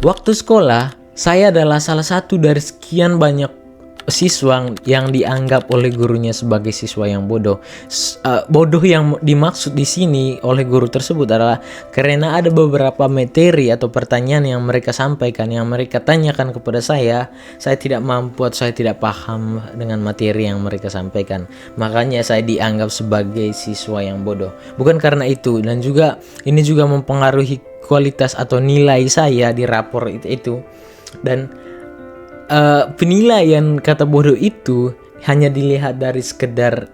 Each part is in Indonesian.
waktu sekolah saya adalah salah satu dari sekian banyak siswa yang dianggap oleh gurunya sebagai siswa yang bodoh. Bodoh yang dimaksud di sini oleh guru tersebut adalah karena ada beberapa materi atau pertanyaan yang mereka sampaikan, yang mereka tanyakan kepada saya tidak mampu atau saya tidak paham dengan materi yang mereka sampaikan. Makanya saya dianggap sebagai siswa yang bodoh. Bukan karena itu, dan juga ini juga mempengaruhi kualitas atau nilai saya di rapor itu. Dan penilaian kata bodoh itu hanya dilihat dari sekedar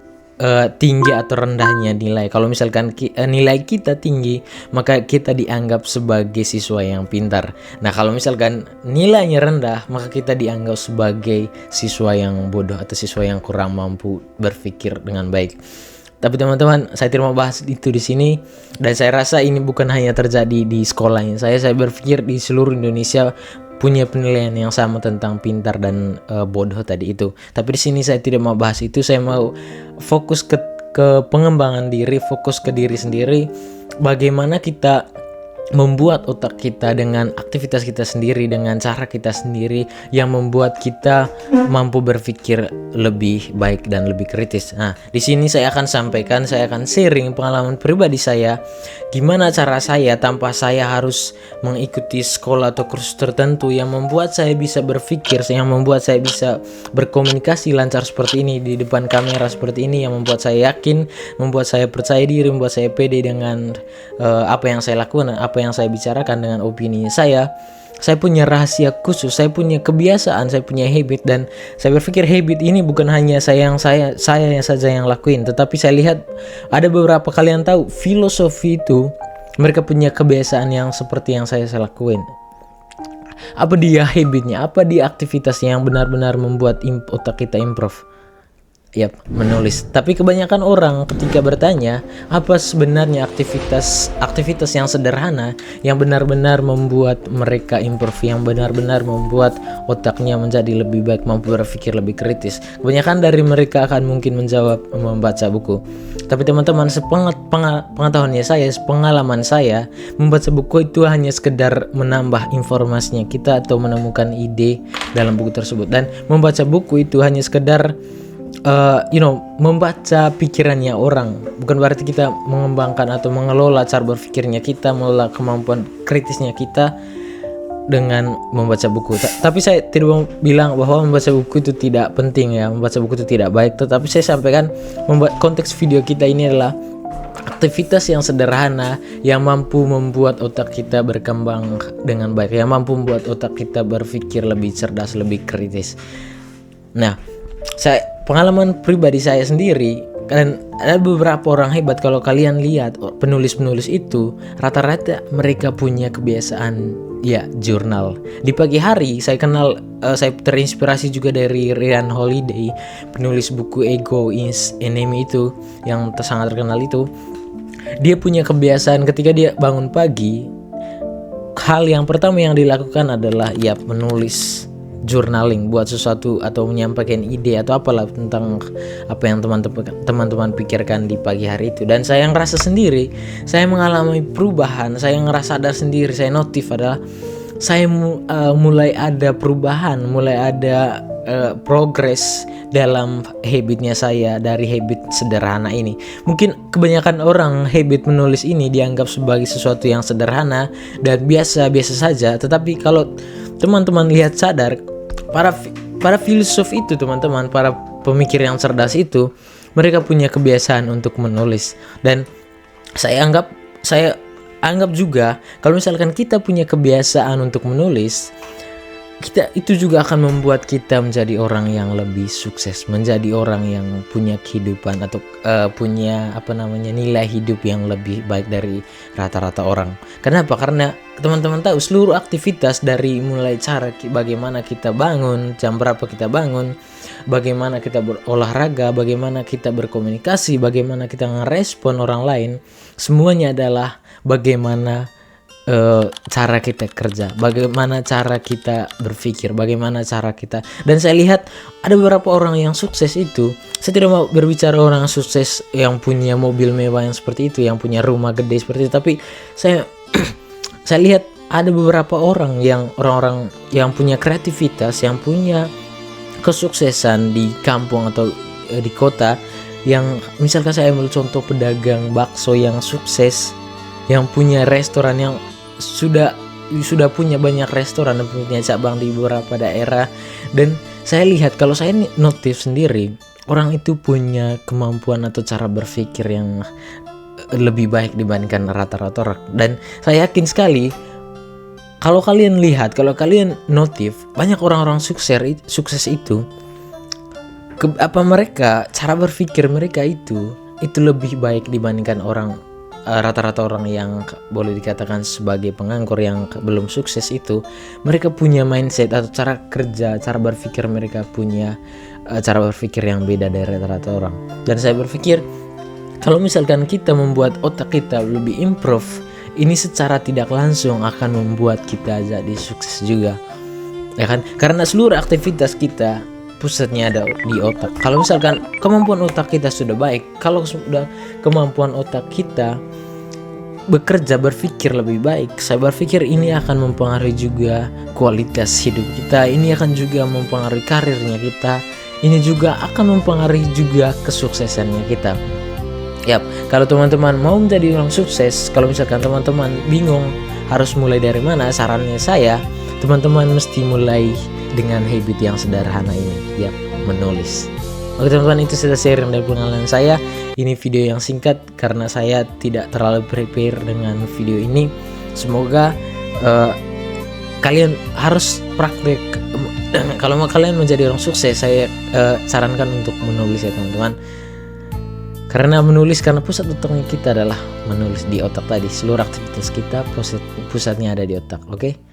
tinggi atau rendahnya nilai. Kalau misalkan nilai kita tinggi, maka kita dianggap sebagai siswa yang pintar. Nah, kalau misalkan nilainya rendah, maka kita dianggap sebagai siswa yang bodoh atau siswa yang kurang mampu berpikir dengan baik. Tapi teman-teman, saya tidak mau bahas itu di sini, dan saya rasa ini bukan hanya terjadi di sekolahnya. Saya berpikir di seluruh Indonesia punya penilaian yang sama tentang pintar dan bodoh tadi itu. Tapi di sini saya tidak mau bahas itu. Saya mau fokus ke pengembangan diri, fokus ke diri sendiri. Bagaimana kita membuat otak kita dengan aktivitas kita sendiri, dengan cara kita sendiri yang membuat kita mampu berpikir lebih baik dan lebih kritis. Nah, di sini saya akan sampaikan, saya akan sharing pengalaman pribadi saya, gimana cara saya tanpa saya harus mengikuti sekolah atau kursus tertentu yang membuat saya bisa berpikir, yang membuat saya bisa berkomunikasi lancar seperti ini di depan kamera seperti ini, yang membuat saya yakin, membuat saya percaya diri, membuat saya pede dengan apa yang saya lakukan, apa yang saya bicarakan dengan opini saya. Saya punya rahasia khusus, saya punya kebiasaan, saya punya habit, dan saya berpikir habit ini bukan hanya saya yang saja yang lakuin, tetapi saya lihat ada beberapa kalian tahu filosofi itu mereka punya kebiasaan yang seperti yang saya lakuin. Apa dia habitnya? Apa dia aktivitasnya yang benar-benar membuat otak kita improve? Yap, menulis. Tapi kebanyakan orang ketika bertanya apa sebenarnya aktivitas yang sederhana yang benar-benar membuat mereka improve, yang benar-benar membuat otaknya menjadi lebih baik, mampu berpikir lebih kritis, kebanyakan dari mereka akan mungkin menjawab membaca buku. Tapi teman-teman, pengetahuannya saya, pengalaman saya, membaca buku itu hanya sekedar menambah informasinya kita atau menemukan ide dalam buku tersebut, dan membaca buku itu hanya sekedar membaca pikirannya orang. Bukan berarti kita mengembangkan atau mengelola cara berpikirnya kita, mengelola kemampuan kritisnya kita dengan membaca buku. Tapi saya tidak mau bilang bahwa membaca buku itu tidak penting ya, membaca buku itu tidak baik. Tetapi saya sampaikan konteks video kita ini adalah aktivitas yang sederhana yang mampu membuat otak kita berkembang dengan baik, yang mampu membuat otak kita berpikir lebih cerdas, lebih kritis. Nah, pengalaman pribadi saya sendiri, dan ada beberapa orang hebat. Kalau kalian lihat penulis-penulis itu, rata-rata mereka punya kebiasaan jurnal. Di pagi hari saya terinspirasi juga dari Ryan Holiday, penulis buku Ego is Enemy itu yang sangat terkenal itu. Dia punya kebiasaan ketika dia bangun pagi, hal yang pertama yang dilakukan adalah menulis, journaling, buat sesuatu atau menyampaikan ide atau apalah tentang apa yang teman-teman pikirkan di pagi hari itu. Dan saya ngerasa sendiri, saya mengalami perubahan, saya ngerasa ada sendiri, saya notif adalah saya mulai ada perubahan, mulai ada progres dalam habitnya saya dari habit sederhana ini. Mungkin kebanyakan orang habit menulis ini dianggap sebagai sesuatu yang sederhana dan biasa-biasa saja, tetapi kalau teman-teman lihat sadar, para filsuf itu teman-teman, para pemikir yang cerdas itu, mereka punya kebiasaan untuk menulis. Dan saya anggap juga kalau misalkan kita punya kebiasaan untuk menulis, kita itu juga akan membuat kita menjadi orang yang lebih sukses, menjadi orang yang punya kehidupan atau punya nilai hidup yang lebih baik dari rata-rata orang. Kenapa? Karena teman-teman tahu seluruh aktivitas dari mulai cara bagaimana kita bangun, jam berapa kita bangun, bagaimana kita berolahraga, bagaimana kita berkomunikasi, bagaimana kita ngerespon orang lain, semuanya adalah bagaimana cara kita kerja, bagaimana cara kita berpikir, bagaimana cara kita. Dan saya lihat ada beberapa orang yang sukses itu, saya tidak mau berbicara orang sukses yang punya mobil mewah yang seperti itu, yang punya rumah gede seperti itu, tapi saya lihat ada beberapa orang-orang yang punya kreativitas, yang punya kesuksesan di kampung atau di kota, yang misalkan saya ambil contoh pedagang bakso yang sukses, yang punya restoran, yang sudah punya banyak restoran dan punya cabang di beberapa daerah. Dan saya lihat, kalau saya notice sendiri, orang itu punya kemampuan atau cara berpikir yang lebih baik dibandingkan rata-rata orang. Dan saya yakin sekali, kalau kalian lihat, kalau kalian notice, banyak orang-orang sukses itu mereka, cara berpikir mereka itu lebih baik dibandingkan orang rata-rata orang yang boleh dikatakan sebagai penganggur yang belum sukses itu. Mereka punya mindset atau cara kerja, cara berpikir, mereka punya cara berpikir yang beda dari rata-rata orang. Dan saya berpikir, kalau misalkan kita membuat otak kita lebih improve, ini secara tidak langsung akan membuat kita jadi sukses juga, ya kan? Karena seluruh aktivitas kita pusatnya ada di otak. Kalau misalkan kemampuan otak kita sudah baik, kalau sudah kemampuan otak kita bekerja, berpikir lebih baik, saya berpikir ini akan mempengaruhi juga kualitas hidup kita, ini akan juga mempengaruhi karirnya kita, ini juga akan mempengaruhi juga kesuksesannya kita. Yap, kalau teman-teman mau menjadi orang sukses, kalau misalkan teman-teman bingung harus mulai dari mana, sarannya saya, teman-teman mesti mulai dengan habit yang sederhana ini, yap, menulis. Oke teman-teman, itu sudah sharing dari pengalaman saya. Ini video yang singkat karena saya tidak terlalu prepare dengan video ini. Semoga kalian harus praktek. Kalau mau kalian menjadi orang sukses, saya sarankan untuk menulis ya teman-teman. Karena pusat otaknya kita adalah menulis di otak tadi. Seluruh aktivitas kita pusatnya ada di otak, oke?